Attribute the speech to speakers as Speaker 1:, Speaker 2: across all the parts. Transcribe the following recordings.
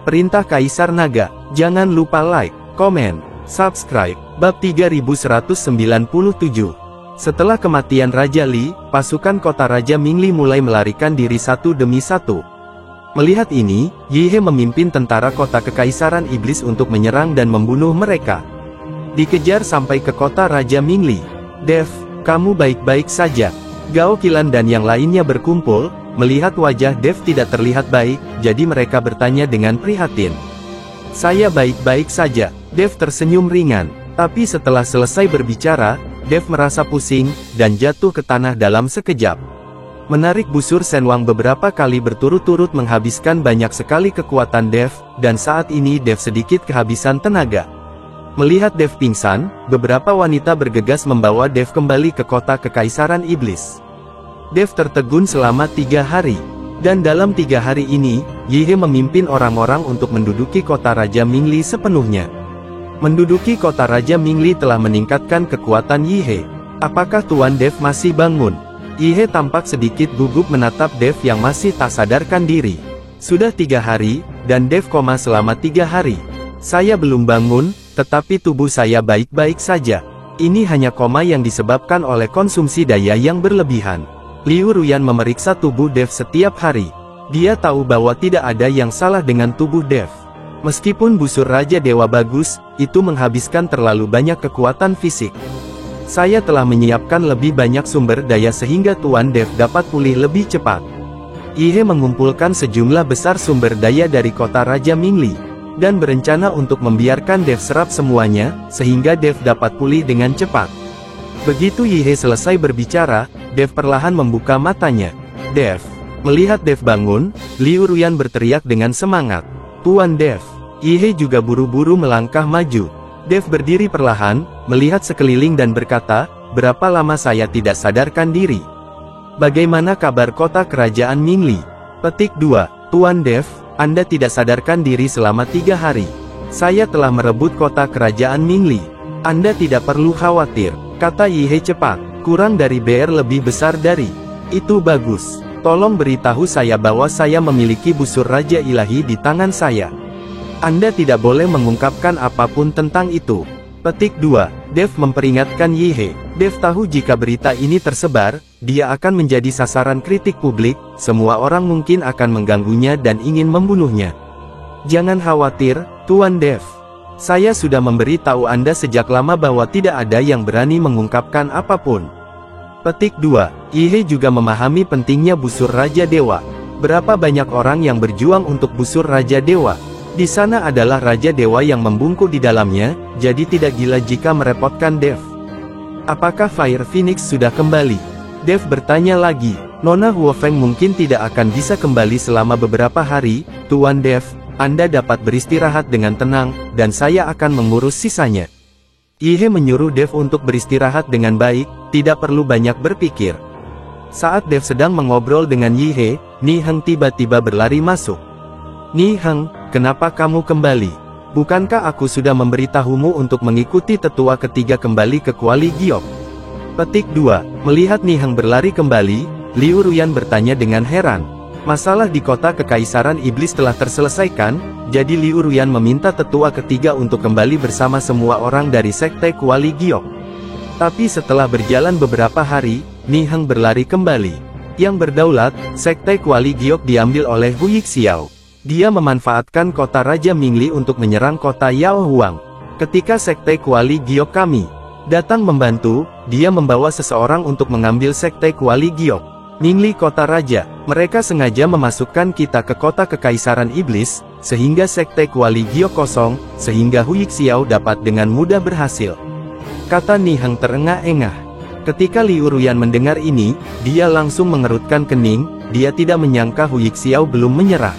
Speaker 1: Perintah Kaisar Naga. Jangan lupa like, komen, subscribe. Bab 3197. Setelah kematian Raja Li, pasukan kota Raja Mingli mulai melarikan diri satu demi satu. Melihat ini, Yi He memimpin tentara kota Kekaisaran Iblis untuk menyerang dan membunuh mereka. Dikejar sampai ke kota Raja Mingli. "Dev, kamu baik-baik saja?" Gao Qilan dan yang lainnya berkumpul. Melihat wajah Dev tidak terlihat baik, jadi mereka bertanya dengan prihatin. "Saya baik-baik saja." Dev tersenyum ringan. Tapi setelah selesai berbicara, Dev merasa pusing, dan jatuh ke tanah dalam sekejap. Menarik busur Shenwang beberapa kali berturut-turut menghabiskan banyak sekali kekuatan Dev, dan saat ini Dev sedikit kehabisan tenaga. Melihat Dev pingsan, beberapa wanita bergegas membawa Dev kembali ke kota Kekaisaran Iblis. Dev tertegun selama 3 hari. Dan dalam 3 hari ini, Yi He memimpin orang-orang untuk menduduki kota Raja Mingli sepenuhnya. Menduduki kota Raja Mingli telah meningkatkan kekuatan Yi He. "Apakah Tuan Dev masih bangun?" Yi He tampak sedikit gugup menatap Dev yang masih tak sadarkan diri. "Sudah 3 hari, dan Dev koma selama 3 hari. Saya belum bangun, tetapi tubuh saya baik-baik saja. Ini hanya koma yang disebabkan oleh konsumsi daya yang berlebihan." Liu Ruyan memeriksa tubuh Dev setiap hari. Dia tahu bahwa tidak ada yang salah dengan tubuh Dev. Meskipun busur Raja Dewa bagus, itu menghabiskan terlalu banyak kekuatan fisik. "Saya telah menyiapkan lebih banyak sumber daya sehingga Tuan Dev dapat pulih lebih cepat." Yi He mengumpulkan sejumlah besar sumber daya dari kota Raja Mingli, dan berencana untuk membiarkan Dev serap semuanya, sehingga Dev dapat pulih dengan cepat. Begitu Yi He selesai berbicara, Dev perlahan membuka matanya. "Dev." Melihat Dev bangun, Liu Ruyan berteriak dengan semangat. "Tuan Dev." Yi He juga buru-buru melangkah maju. Dev berdiri perlahan, melihat sekeliling dan berkata, "Berapa lama saya tidak sadarkan diri? Bagaimana kabar kota kerajaan Mingli?" Petik 2. "Tuan Dev, Anda tidak sadarkan diri selama 3 hari. Saya telah merebut kota kerajaan Mingli. Anda tidak perlu khawatir," kata Yi He cepat. "Kurang dari BR lebih besar dari itu bagus. Tolong beritahu saya bahwa saya memiliki busur Raja Ilahi di tangan saya. Anda tidak boleh mengungkapkan apapun tentang itu." Petik 2. Dev memperingatkan Yi He. Dev tahu jika berita ini tersebar, dia akan menjadi sasaran kritik publik, semua orang mungkin akan mengganggunya dan ingin membunuhnya. "Jangan khawatir, Tuan Dev. Saya sudah memberi tahu Anda sejak lama bahwa tidak ada yang berani mengungkapkan apapun." Petik 2. Yi He juga memahami pentingnya busur Raja Dewa. Berapa banyak orang yang berjuang untuk busur Raja Dewa. Di sana adalah Raja Dewa yang membungkuk di dalamnya, jadi tidak gila jika merepotkan Dev. "Apakah Fire Phoenix sudah kembali?" Dev bertanya lagi. "Nona Huofeng mungkin tidak akan bisa kembali selama beberapa hari, Tuan Dev. Anda dapat beristirahat dengan tenang, dan saya akan mengurus sisanya." Yi He menyuruh Dev untuk beristirahat dengan baik, tidak perlu banyak berpikir. Saat Dev sedang mengobrol dengan Yi He, Ni Heng tiba-tiba berlari masuk. "Ni Heng, kenapa kamu kembali? Bukankah aku sudah memberitahumu untuk mengikuti tetua ketiga kembali ke Kuali Giok?" Petik 2. Melihat Ni Heng berlari kembali, Liu Ruyan bertanya dengan heran. Masalah di kota Kekaisaran Iblis telah terselesaikan, jadi Liu Ruyan meminta tetua ketiga untuk kembali bersama semua orang dari Sekte Kuali Giok. Tapi setelah berjalan beberapa hari, Ni Heng berlari kembali. Yang berdaulat, Sekte Kuali Giok diambil oleh Hu Yixiao. Dia memanfaatkan kota Raja Mingli untuk menyerang kota Yao Huang. Ketika Sekte Kuali Giok kami datang membantu, dia membawa seseorang untuk mengambil Sekte Kuali Giok. Mingli kota raja, mereka sengaja memasukkan kita ke kota Kekaisaran Iblis, sehingga Sekte Kuali Giok kosong, sehingga Hu Yixiao dapat dengan mudah berhasil, kata Ni Heng terengah-engah. Ketika Liu Ruyan mendengar ini, dia langsung mengerutkan kening, dia tidak menyangka Hu Yixiao belum menyerah.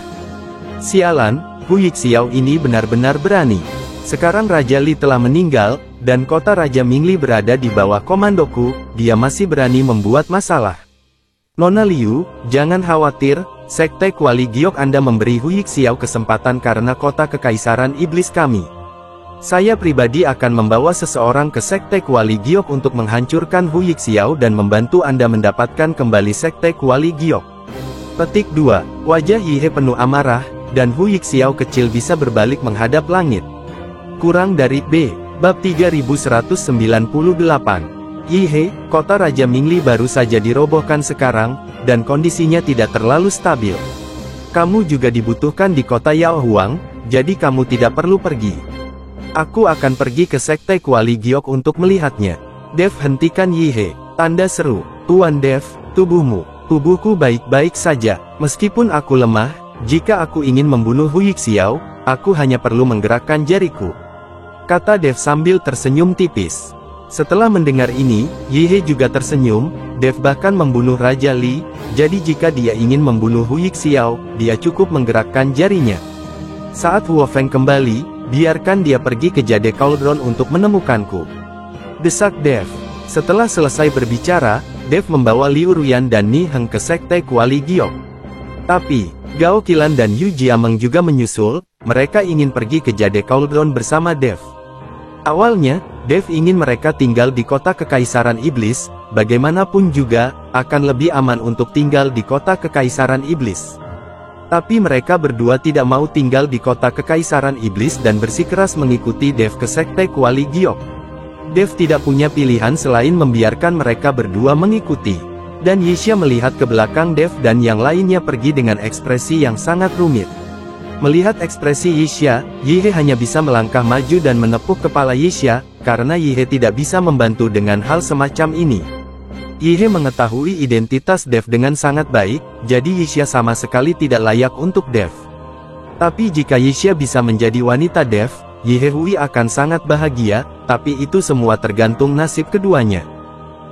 Speaker 1: Sialan, Hu Yixiao ini benar-benar berani. Sekarang Raja Li telah meninggal, dan kota Raja Mingli berada di bawah komandoku, dia masih berani membuat masalah. "Nona Liu, jangan khawatir, Sekte Kuali Giok Anda memberi Hu Yixiao kesempatan karena kota Kekaisaran Iblis kami. Saya pribadi akan membawa seseorang ke Sekte Kuali Giok untuk menghancurkan Hu Yixiao dan membantu Anda mendapatkan kembali Sekte Kuali Giok." Petik 2. Wajah Yi He penuh amarah, dan Hu Yixiao kecil bisa berbalik menghadap langit. Kurang dari B. Bab 3198. Yihe, kota Raja Mingli baru saja dirobohkan sekarang, dan kondisinya tidak terlalu stabil. Kamu juga dibutuhkan di kota Yaohuang, jadi kamu tidak perlu pergi. Aku akan pergi ke Sekte Kuali Giok untuk melihatnya. Dev hentikan Yihe. Tanda seru. Tuan Dev, tubuhku baik-baik saja. Meskipun aku lemah, jika aku ingin membunuh Hu Yixiao, aku hanya perlu menggerakkan jariku. Kata Dev sambil tersenyum tipis. Setelah mendengar ini, Yihe juga tersenyum. Dev bahkan membunuh Raja Li, jadi jika dia ingin membunuh Hu Yixiao, dia cukup menggerakkan jarinya. Saat Huo Feng kembali, biarkan dia pergi ke Jade Cauldron untuk menemukanku. Desak Dev. Setelah selesai berbicara, Dev membawa Liu Ruyan dan Ni Heng ke Sekte Kuali Giok. Tapi, Gao Qilan dan Yu Jiameng juga menyusul. Mereka ingin pergi ke Jade Cauldron bersama Dev. Awalnya, Dev ingin mereka tinggal di kota Kekaisaran Iblis. Bagaimanapun juga, akan lebih aman untuk tinggal di kota Kekaisaran Iblis. Tapi mereka berdua tidak mau tinggal di kota Kekaisaran Iblis dan bersikeras mengikuti Dev ke Sekte Kuali Giok. Dev tidak punya pilihan selain membiarkan mereka berdua mengikuti. Dan Yixia melihat ke belakang Dev dan yang lainnya pergi dengan ekspresi yang sangat rumit. Melihat ekspresi Yixia, Yihe hanya bisa melangkah maju dan menepuk kepala Yixia, karena Yihe tidak bisa membantu dengan hal semacam ini. Yihe mengetahui identitas Dev dengan sangat baik, jadi Yixia sama sekali tidak layak untuk Dev. Tapi jika Yixia bisa menjadi wanita Dev, Yihe Hui akan sangat bahagia, tapi itu semua tergantung nasib keduanya.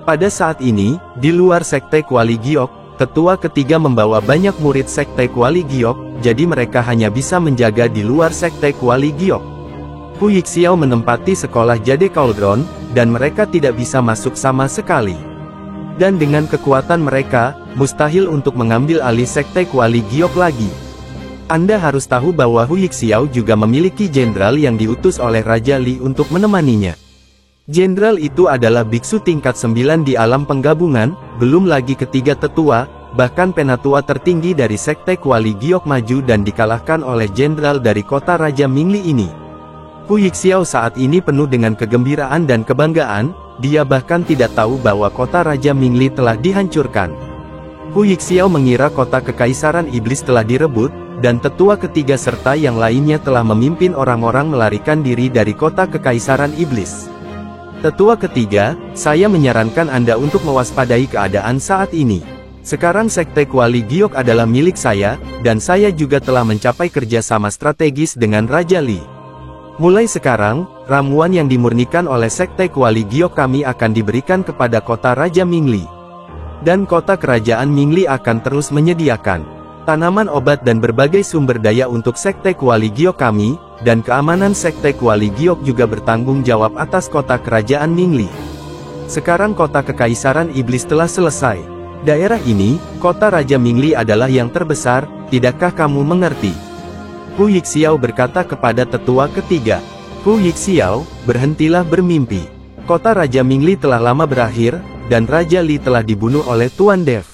Speaker 1: Pada saat ini, di luar Sekte Kuali Giok, tetua ketiga membawa banyak murid Sekte Kuali Giok, jadi mereka hanya bisa menjaga di luar Sekte Kuali Giok. Hu Yixiao menempati sekolah Jade Cauldron, dan mereka tidak bisa masuk sama sekali. Dan dengan kekuatan mereka, mustahil untuk mengambil alih Sekte Kuali Giok lagi. Anda harus tahu bahwa Hu Yixiao juga memiliki jenderal yang diutus oleh Raja Li untuk menemaninya. Jenderal itu adalah biksu tingkat 9 di alam penggabungan, belum lagi ketiga tetua, bahkan penatua tertinggi dari Sekte Kuali Giok maju dan dikalahkan oleh jenderal dari kota Raja Mingli ini. Hu Yixiao saat ini penuh dengan kegembiraan dan kebanggaan, dia bahkan tidak tahu bahwa kota Raja Mingli telah dihancurkan. Hu Yixiao mengira kota Kekaisaran Iblis telah direbut, dan tetua ketiga serta yang lainnya telah memimpin orang-orang melarikan diri dari kota Kekaisaran Iblis. Tetua ketiga, saya menyarankan Anda untuk mewaspadai keadaan saat ini. Sekarang Sekte Kuali Giok adalah milik saya, dan saya juga telah mencapai kerjasama strategis dengan Raja Li. Mulai sekarang, ramuan yang dimurnikan oleh Sekte Kuali Giok kami akan diberikan kepada kota Raja Mingli. Dan kota kerajaan Mingli akan terus menyediakan tanaman obat dan berbagai sumber daya untuk Sekte Kuali Giok kami, dan keamanan Sekte Kuali Giok juga bertanggung jawab atas kota kerajaan Mingli. Sekarang kota Kekaisaran Iblis telah selesai. Daerah ini, kota Raja Mingli adalah yang terbesar, tidakkah kamu mengerti? Hu Yixiao berkata kepada tetua ketiga. Hu Yixiao, berhentilah bermimpi. Kota Raja Mingli telah lama berakhir, dan Raja Li telah dibunuh oleh Tuan Dev.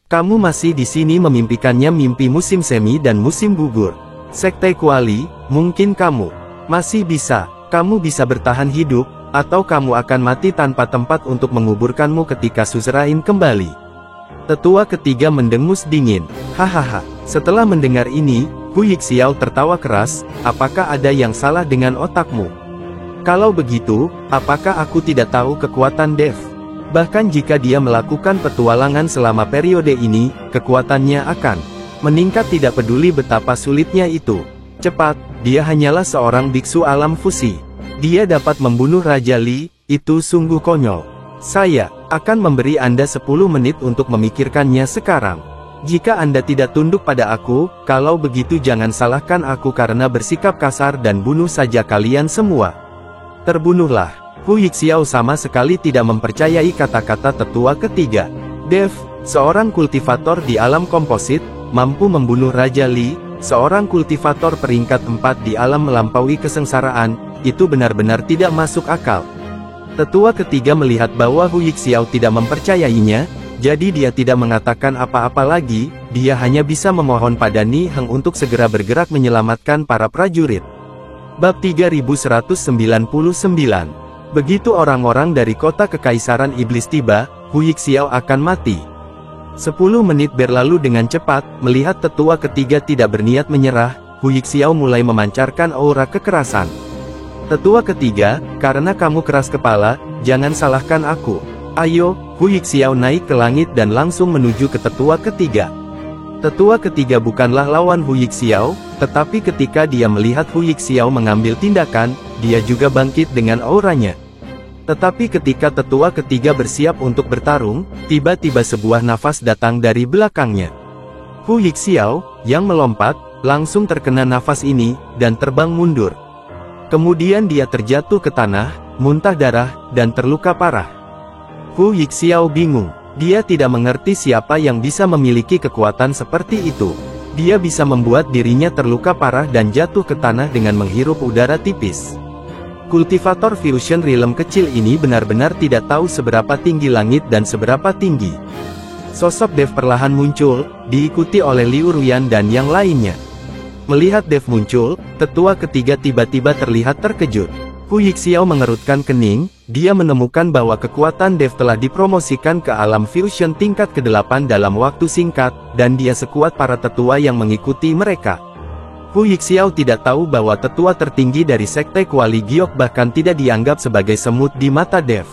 Speaker 1: Kamu masih di sini memimpikannya mimpi musim semi dan musim gugur. Sekte Kuali, mungkin kamu masih bisa. Kamu bisa bertahan hidup, atau kamu akan mati tanpa tempat untuk menguburkanmu ketika suzerain kembali. Tetua ketiga mendengus dingin. Hahaha. Setelah mendengar ini, Hu Yixiao tertawa keras. Apakah ada yang salah dengan otakmu? Kalau begitu, apakah aku tidak tahu kekuatan Dev? Bahkan jika dia melakukan petualangan selama periode ini, kekuatannya akan meningkat tidak peduli betapa sulitnya itu. Cepat, dia hanyalah seorang biksu alam fusi. Dia dapat membunuh Raja Li, itu sungguh konyol. Saya akan memberi Anda 10 menit untuk memikirkannya sekarang. Jika Anda tidak tunduk pada aku, kalau begitu jangan salahkan aku karena bersikap kasar dan bunuh saja kalian semua. Terbunuhlah. Hu Yixiao sama sekali tidak mempercayai kata-kata tetua ketiga. Dev, seorang kultivator di alam komposit, mampu membunuh Raja Li, seorang kultivator peringkat 4 di alam melampaui kesengsaraan, itu benar-benar tidak masuk akal. Tetua ketiga melihat bahwa Hu Yixiao tidak mempercayainya, Jadi dia tidak mengatakan apa-apa lagi, dia hanya bisa memohon pada Ni Heng untuk segera bergerak menyelamatkan para prajurit. Bab 3199. Begitu orang-orang dari kota Kekaisaran Iblis tiba, Hu Yixiao akan mati. 10 menit berlalu dengan cepat, melihat tetua ketiga tidak berniat menyerah, Hu Yixiao mulai memancarkan aura kekerasan. Tetua ketiga, karena kamu keras kepala, jangan salahkan aku. Ayo, Hu Yixiao naik ke langit dan langsung menuju ke tetua ketiga. Tetua ketiga bukanlah lawan Hu Yixiao, tetapi ketika dia melihat Hu Yixiao mengambil tindakan, dia juga bangkit dengan auranya. Tetapi ketika tetua ketiga bersiap untuk bertarung, tiba-tiba sebuah nafas datang dari belakangnya. Hu Yixiao, yang melompat, langsung terkena nafas ini, dan terbang mundur. Kemudian dia terjatuh ke tanah, muntah darah, dan terluka parah. Hu Yixiao bingung. Dia tidak mengerti siapa yang bisa memiliki kekuatan seperti itu. Dia bisa membuat dirinya terluka parah dan jatuh ke tanah dengan menghirup udara tipis. Kultivator Fusion Realm kecil ini benar-benar tidak tahu seberapa tinggi langit dan seberapa tinggi. Sosok Dev perlahan muncul, diikuti oleh Liu Ruyan dan yang lainnya. Melihat Dev muncul, tetua ketiga tiba-tiba terlihat terkejut. Hu Yixiao mengerutkan kening, dia menemukan bahwa kekuatan Dev telah dipromosikan ke alam fusion tingkat ke-8 dalam waktu singkat, dan dia sekuat para tetua yang mengikuti mereka. Hu Yixiao tidak tahu bahwa tetua tertinggi dari Sekte Kuali Giok bahkan tidak dianggap sebagai semut di mata Dev.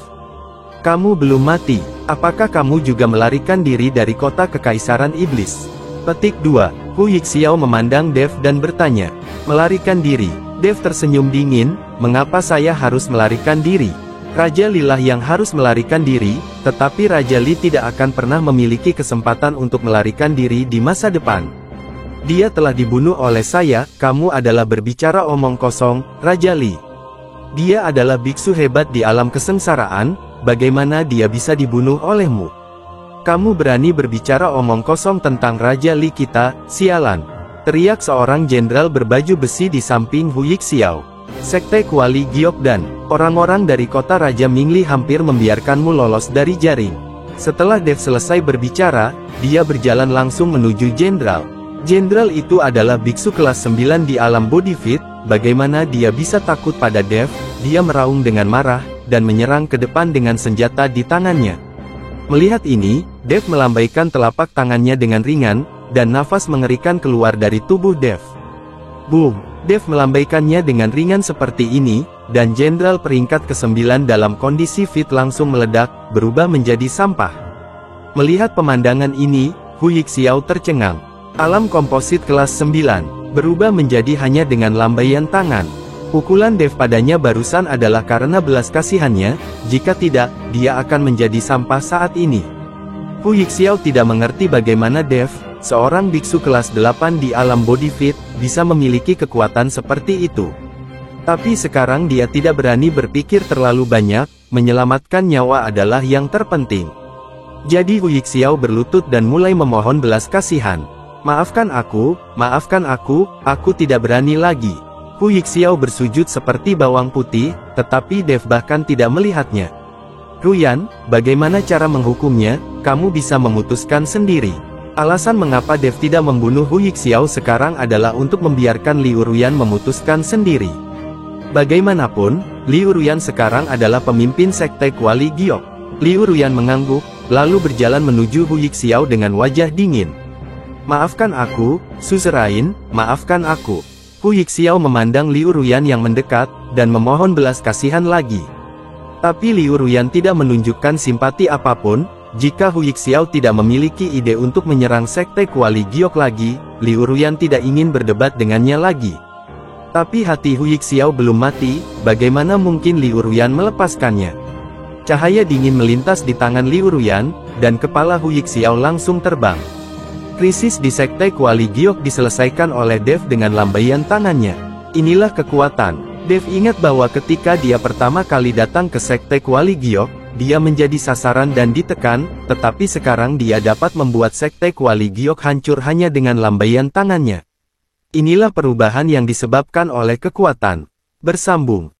Speaker 1: Kamu belum mati, apakah kamu juga melarikan diri dari kota Kekaisaran Iblis? Petik 2. Hu Yixiao memandang Dev dan bertanya, melarikan diri. Dev tersenyum dingin, mengapa saya harus melarikan diri? Raja Li lah yang harus melarikan diri, tetapi Raja Li tidak akan pernah memiliki kesempatan untuk melarikan diri di masa depan. Dia telah dibunuh oleh saya, kamu adalah berbicara omong kosong, Raja Li. Dia adalah biksu hebat di alam kesengsaraan, bagaimana dia bisa dibunuh olehmu? Kamu berani berbicara omong kosong tentang Raja Li kita, sialan. Teriak seorang jenderal berbaju besi di samping Hu Yixiao. Sekte Kuali Giok dan orang-orang dari kota Raja Mingli hampir membiarkanmu lolos dari jaring. Setelah Dev selesai berbicara, dia berjalan langsung menuju jenderal. Jenderal itu adalah biksu kelas 9 di alam body fit, bagaimana dia bisa takut pada Dev? Dia meraung dengan marah, dan menyerang ke depan dengan senjata di tangannya. Melihat ini, Dev melambaikan telapak tangannya dengan ringan, dan nafas mengerikan keluar dari tubuh Dev. Boom! Dev melambaikannya dengan ringan seperti ini, dan jenderal peringkat ke-9 dalam kondisi fit langsung meledak, berubah menjadi sampah. Melihat pemandangan ini, Hu Yixiao tercengang. Alam komposit kelas 9, berubah menjadi hanya dengan lambaian tangan. Pukulan Dev padanya barusan adalah karena belas kasihannya, jika tidak, dia akan menjadi sampah saat ini. Hu Yixiao tidak mengerti bagaimana Dev, seorang biksu kelas 8 di alam body fit, bisa memiliki kekuatan seperti itu. Tapi sekarang dia tidak berani berpikir terlalu banyak, menyelamatkan nyawa adalah yang terpenting. Jadi Hu Yixiao berlutut dan mulai memohon belas kasihan. Maafkan aku tidak berani lagi. Hu Yixiao bersujud seperti bawang putih, tetapi Dev bahkan tidak melihatnya. Ruyan, bagaimana cara menghukumnya? Kamu bisa memutuskan sendiri. Alasan mengapa Dev tidak membunuh Hu Yixiao sekarang adalah untuk membiarkan Liu Ruyan memutuskan sendiri. Bagaimanapun, Liu Ruyan sekarang adalah pemimpin Sekte Kuali Giok. Liu Ruyan mengangguk, lalu berjalan menuju Hu Yixiao dengan wajah dingin. Maafkan aku, suzerain, maafkan aku. Hu Yixiao memandang Liu Ruyan yang mendekat, dan memohon belas kasihan lagi. Tapi Liu Ruyan tidak menunjukkan simpati apapun. Jika Hu Yixiao tidak memiliki ide untuk menyerang Sekte Kuali Giok lagi, Liu Ruyan tidak ingin berdebat dengannya lagi. Tapi hati Hu Yixiao belum mati, bagaimana mungkin Liu Ruyan melepaskannya? Cahaya dingin melintas di tangan Liu Ruyan, dan kepala Hu Yixiao langsung terbang. Krisis di Sekte Kuali Giok diselesaikan oleh Dev dengan lambaian tangannya. Inilah kekuatan. Dev ingat bahwa ketika dia pertama kali datang ke Sekte Kuali Giok, dia menjadi sasaran dan ditekan, tetapi sekarang dia dapat membuat Sekte Kuali Giok hancur hanya dengan lambaian tangannya. Inilah perubahan yang disebabkan oleh kekuatan. Bersambung.